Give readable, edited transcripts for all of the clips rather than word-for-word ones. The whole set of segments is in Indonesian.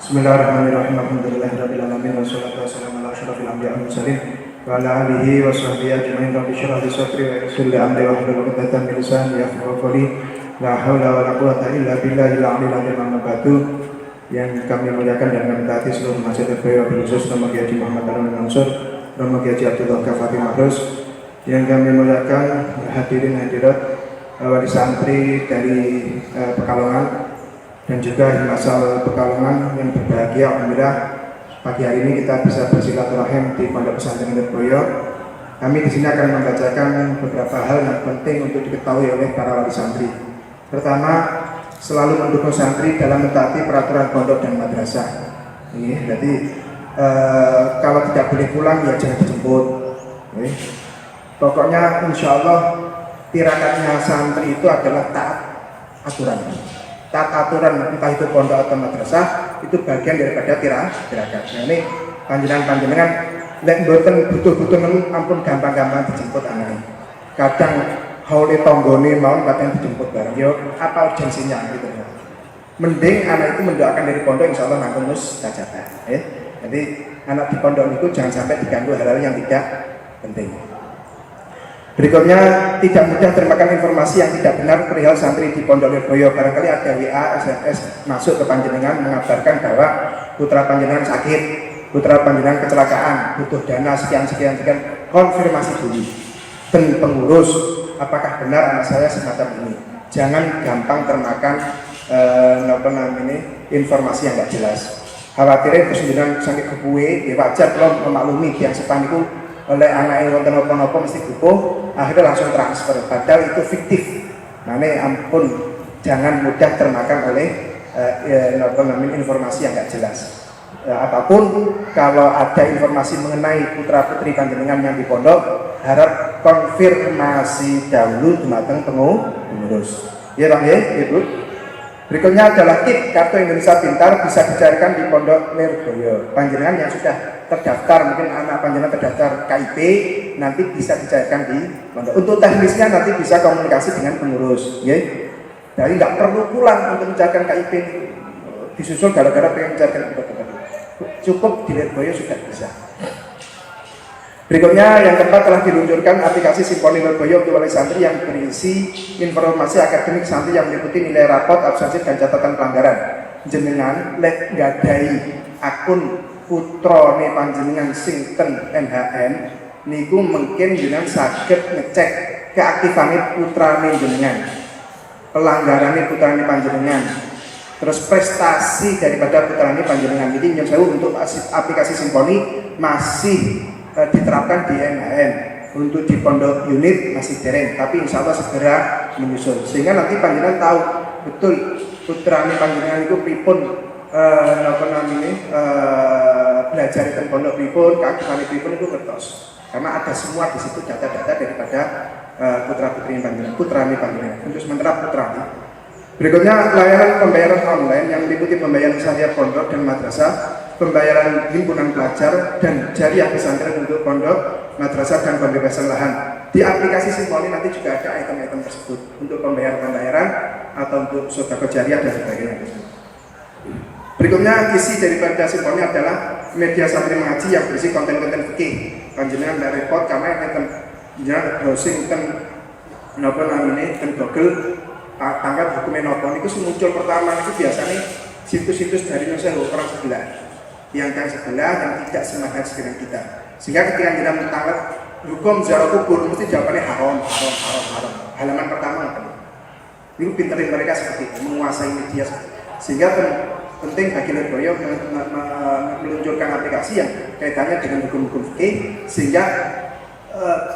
Bismillahirrahmanirrahim. Alhamdulillahirabbil alamin wassalatu wassalamu ala asyrofil anbiya'i wal mursalin wa ala alihi wa sahbihi ajmain. Rabbi shrah li sadri wa yassir li amri wahlul 'uqdatam min lisani yafqahu qawli. La haula wa la quwwata illa billahil 'aliyyil 'azim. Amma ba'du. Yang kami muliakan dan kami taati seluruh Masjid Al-Baqiyah khusus Romo Kiai Haji Muhammad Harun Mansur, Romo Kiai Haji Abdullah Kafati Mahrus. Yang kami muliakan hadirin hadirat wali santri dari Pekalongan dan juga Himasal Pekalongan yang berbahagia. Alhamdulillah pagi hari ini kita bisa bersilaturahim di Pondok Pesantren Lirboyo. Kami di sini akan membacakan beberapa hal yang penting untuk diketahui oleh para wali santri. Pertama, selalu mendukung santri dalam mentaati peraturan pondok dan madrasah. Ini berarti kalau tidak boleh pulang ya jangan dijemput. Pokoknya insya Allah tirakatnya santri itu adalah taat aturan. Taat aturan entah itu pondok atau madrasah itu bagian daripada tirakat. Nah ini panjenengan lek mboten butuh-butuh ampun gampang-gampang dijemput anake. Kadang haule tanggane mawon kadang dijemput bareng. Yo apa urgensinya gitu ya. Mending anak itu mendoakan dari pondok insyaallah nanggung mustajabah. Jadi anak di pondok itu jangan sampai diganggu hal-hal yang tidak penting. Berikutnya, tidak mudah termakan informasi yang tidak benar perihal santri di Pondok Lirboyo. Barangkali ada WA, SMS masuk ke panjenengan mengabarkan bahwa putra panjenengan sakit, putra panjenengan kecelakaan, butuh dana sekian. Konfirmasi dulu. Dan pengurus, apakah benar anak saya semacam ini? Jangan gampang termakan informasi yang tidak jelas. Khawatirnya kesulitan sakit kebuwe, ya wajar kalau memaklumi yang sepan itu oleh anak yang wonten napa-napa mesti butuh, akhirnya langsung transfer, padahal itu fiktif. Nah ini ampun, jangan mudah termakan oleh informasi yang nggak jelas. Apapun, kalau ada informasi mengenai putra putri panjenengan yang di pondok, harap konfirmasi dahulu dumateng pengurus. Ya Bang ya, Ibu. Berikutnya adalah tip kartu Indonesia Pintar bisa dicarikan di Pondok Lirboyo. Panjenengan yang sudah terdaftar, mungkin anak panjenengan terdaftar KIP, nanti bisa dicarikan di pondok. Untuk teknisnya nanti bisa komunikasi dengan pengurus, ya. Jadi nggak perlu pulang untuk mencarikan KIP disusul gara-gara pengen mencarikan pondok. Cukup di Lirboyo sudah bisa. Berikutnya yang keempat, telah diluncurkan aplikasi Simponi Lirboyo untuk wali santri yang berisi informasi akademik santri yang meliputi nilai rapot, absensi dan catatan pelanggaran. Jenengan lek nggadahi akun putrane panjenengan sing ten NHN niku mungkin jenengan saged ngecek keaktifane putrane jenengan, pelanggarane putrane panjenengan, terus prestasi daripada putrane panjenengan. Jadi nyuwun sewu untuk aplikasi Simponi masih diterapkan di NHN. Untuk di pondok unit masih dereng, tapi insya Allah segera menyusul, sehingga nanti panjenengan tahu betul putrane panjenengan itu pripun belajar di pondok pripun, keaktifan pripun itu kertas, karena ada semua di situ data-data daripada putra-putri panjenengan, putrane panjenengan. Untuk sementara putrane. Berikutnya, layanan pembayaran online yang meliputi pembayaran syariah pondok dan madrasah, pembayaran himpunan pelajar dan jariah pesantren untuk pondok, madrasah dan pembebasan lahan. Di aplikasi Simponi nanti juga ada item-item tersebut untuk pembayaran atau untuk sedekah jariah dan sebagainya. Berikutnya, isi daripada Simponi adalah media santri mengaji yang berisi konten-konten fikih. Panjenengan dari repot karena panjenengan browsing ten Google tanggal hukumnya nopo itu muncul pertama itu biasanya situs-situs dari Indonesia orang sebelah yang sebelah yang tidak semangat dengan kita, sehingga ketika kita mentangkap hukum ziarah kubur mesti jawabannya haram. Halaman pertama itu pinterin mereka seperti itu, menguasai media, sehingga penting bagi Lirboyo meluncurkan aplikasi yang kaitannya dengan hukum-hukum fikih, sehingga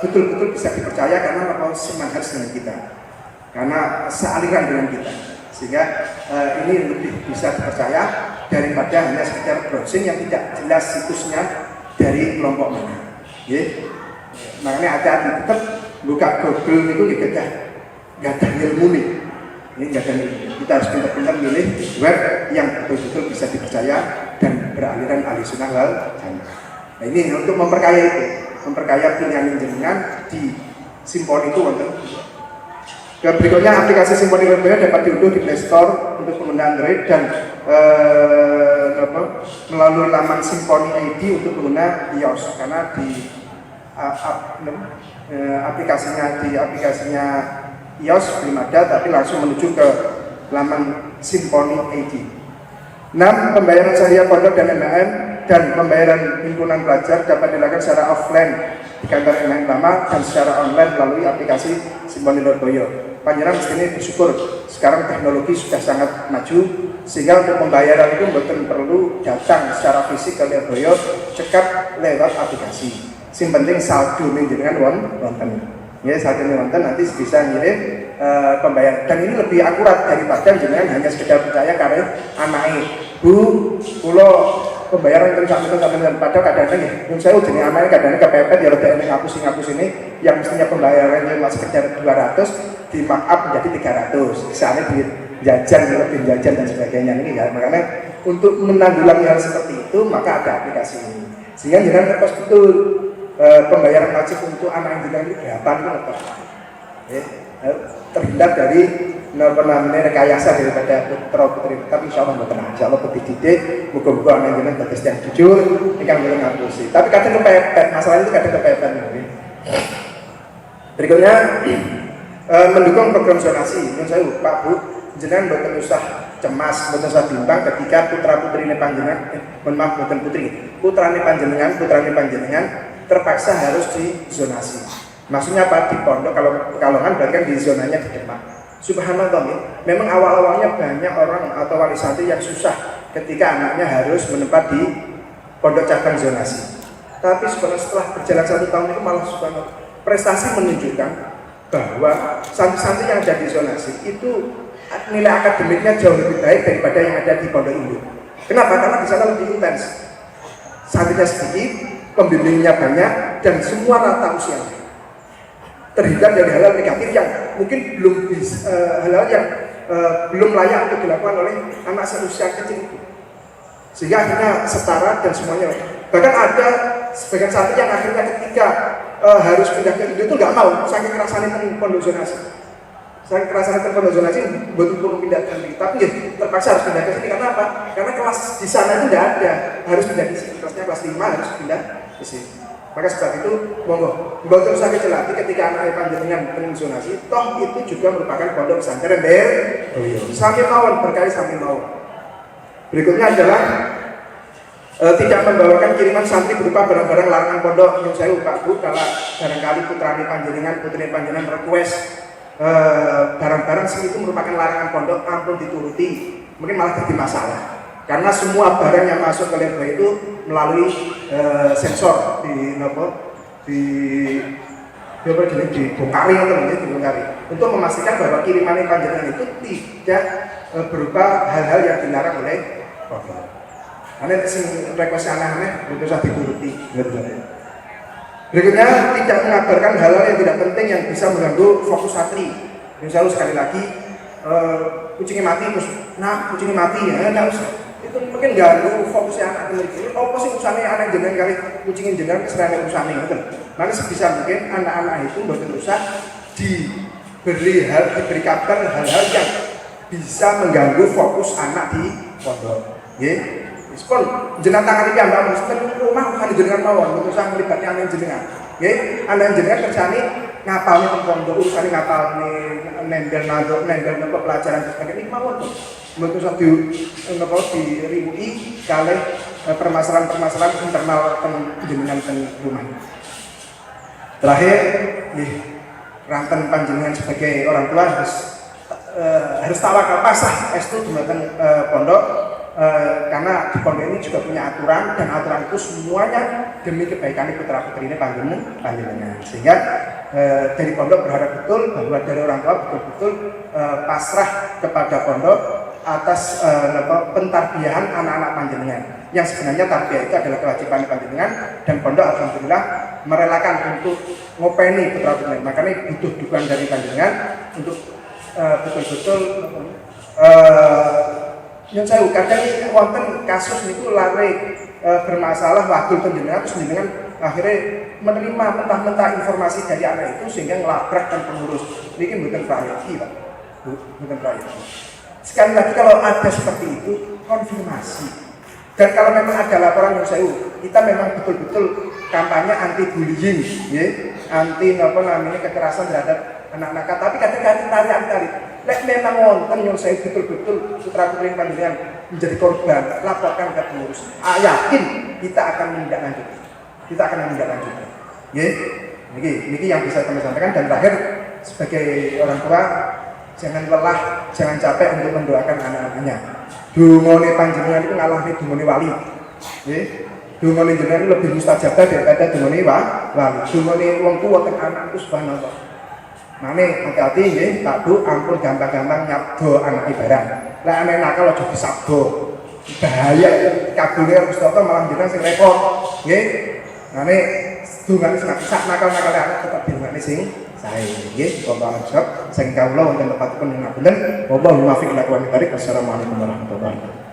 betul-betul bisa dipercaya karena semangat dengan kita, karena sealiran dengan kita, sehingga ini lebih bisa dipercaya daripada hanya sekedar browsing yang tidak jelas situsnya dari kelompok mana. Makanya hati-hati, tetap buka Google itu gak ada ilmu nih. Ini gak ada ilmu. Kita harus pintar-pintar milih web yang betul-betul bisa dipercaya dan beraliran ahli sunnah wal jamaah. Nah ini untuk memperkaya itu, memperkaya pilihan jenengan di Simponi itu wonten. Berikutnya aplikasi Simponi Lirboyo dapat diunduh di Play Store untuk pengguna Android dan melalui laman Simponi ID untuk pengguna iOS karena di aplikasinya iOS belum ada, tapi langsung menuju ke laman Simponi ID. 6. Pembayaran syariah pondok dan MLM dan pembayaran himpunan pelajar dapat dilakukan secara offline di kantor MLM lama dan secara online melalui aplikasi Simponi Lirboyo. Panjenengan mesti bersyukur sekarang teknologi sudah sangat maju sehingga untuk pembayaran itu bukan perlu datang secara fisik ke Lirboyo, cekat lewat aplikasi. Sing penting saldo dengan wonten. Ya, saat ini wonten nanti bisa ngirim pembayaran dan ini lebih akurat daripada jenengan hanya sekedar percaya karena anaknya Bu, kula pembayaran itu sampai padahal kadang-kadang ya, yang saya udah anaknya kadang-kadang kepepet ya udah ini ngapus ini yang mestinya pembayarannya cuma sekedar 200 di markup menjadi 300 misalnya duit jajan, lebih jajan dan sebagainya ini ya. Makanya untuk menanggulangi hal seperti itu maka ada aplikasi ini sehingga jangan lepas betul pembayaran wajib untuk anak yang jenengan itu berapa itu terhindar dari rekayasa daripada putra putri, tapi insya Allah tenang, insya Allah lebih didik, muka-muka anak jenengan tegas yang jujur, ini kan boleh ngapusi. Tapi kadang kepepet, masalah itu kadang kepepet. Berikutnya mendukung program zonasi. Menurut saya Pak Bu, jenengan boten usah cemas, boten usah bimbang ketika putra putri ini panjenengan, boten putri, putra ini panjenengan terpaksa harus dizonasi. Maksudnya apa? Di pondok kalau Pekalongan berarti kan di zonanya di Demak. Subhanallah, memang awal-awalnya banyak orang atau wali santri yang susah ketika anaknya harus menempat di pondok cabang zonasi. Tapi setelah berjalan 1 tahun itu malah subhanallah prestasi menunjukkan bahwa santri-santri yang ada di zonasi itu nilai akademiknya jauh lebih baik daripada yang ada di pondok induk. Kenapa? Karena di sana lebih intens. Santrinya sedikit, pembimbingnya banyak, dan semua rata usianya. Terhindar dari hal-hal negatif yang mungkin belum hal-hal yang belum layak untuk dilakukan oleh anak seusia kecil itu. Sehingga akhirnya setara dan semuanya. Bahkan ada sebagian santri yang akhirnya ketika harus pindah ke Indo itu nggak mau, saking kerasanya pondok zonasi. Saking kerasanya pondok zonasi betul-betul pindah ke Indo. Tapi ya terpaksa harus pindah ke sini karena apa? Karena kelas di sana itu nggak ada, harus pindah di sini. Kelasnya kelas 5 harus pindah ke sini. Maka sebab itu, monggo, mbok terus celati ketika anak panjenengan pening zonasi, toh itu juga merupakan pondok pesantren sami mawon, berkali sami mawon. Berikutnya adalah tidak membawakan kiriman santri berupa barang-barang larangan pondok. Yang saya Pak Bu, kalau barangkali putrani panjenengan request barang-barang itu merupakan larangan pondok, ampun dituruti, mungkin malah jadi masalah. Karena semua barang yang masuk ke Lirboyo itu melalui sensor dibongkari untuk memastikan bahwa kiriman panjenengan itu tidak berupa hal-hal yang dilarang oleh pondok. Karena sing request aneh-aneh itu usah dituruti. Berikutnya tidak mengabarkan hal-hal yang tidak penting yang bisa mengganggu fokus santri. Misalnya sekali lagi kucingnya mati terus, kucingnya mati ya, nggak usah. Itu mungkin ganggu fokusnya anak ini. Apa sih urusannya anak jenengan kali kucingin jenengan keserane urusannya gitu. Maka sebisa mungkin anak-anak itu mboten usah diberi kabar hal-hal yang bisa mengganggu fokus anak di pondok. Nggih. Respon jenengan tangan iki ambak mesti rumah kan jenengan mawon, mboten usah melibatkan anak jenengan. Nggih, anak jenengan kerjane ngapalne teng pondok, urusane ngapalne nendel pelajaran dan sebagainya mawon. Mboten usah diriwuhi kalih permasalahan-permasalahan internal jenengan teng rumah. Terakhir, ranten panjenengan sebagai orang tua harus tawakal pasrah estu dumateng pondok karena di pondok ini juga punya aturan dan aturan itu semuanya demi kebaikan putra putri ini panjenengan. Sehingga dari pondok berharap betul bahwa dari orang tua betul-betul pasrah kepada pondok atas pentarbiyahan anak-anak panjenengan. Yang sebenarnya tarbiyah itu adalah kewajiban panjenengan dan pondok alhamdulillah merelakan untuk ngopeni putra putri. Makanya butuh dukungan dari panjenengan untuk betul-betul yang saya kadang wonten kasus itu lari bermasalah waktu panjenengan terus panjenengan akhirnya menerima mentah-mentah informasi dari anak itu sehingga ngelabrakkan pengurus. Ini bukan priority, Pak. Bukan priority. Sekali lagi kalau ada seperti itu, konfirmasi. Dan kalau memang ada laporan yang saya, kita memang betul-betul kampanye anti bullying, ya, anti kekerasan terhadap anak-anak. Tapi kadang-kadang tarik-tarik. Lek memang wonten yang saya betul-betul putra putri panjenengan menjadi korban, laporkan ke pengurus. Yakin kita akan menindaklanjuti. Kita akan menindaklanjuti. Ya, ini yang bisa kami sampaikan. Dan terakhir, sebagai orang tua, jangan lelah, jangan capek untuk mendoakan anak-anaknya. Dungone panjenengan itu ngalahne dungone wali. Nggih. Dungone jenengan lebih mustajabah daripada dungone wali. Dungone wong tuwa teng anak itu subhanallah. Mane hati-hati nggih, Pak Bu, ampun gampang-gampang nyabdo anak barang. Lah anak nakal aja disabdo. Bahaya kabule Mustafa malah jenengan sing repot. Nggih. Mane dungane sak nakal-nakal anak tetep dungane sing sae nggih, wallahu a'lam. Sing kawula wonten tepatipun ngapunten. Wallahu muwaffiq ila aqwamit thoriq. Assalamualaikum warahmatullahi wabarakatuh.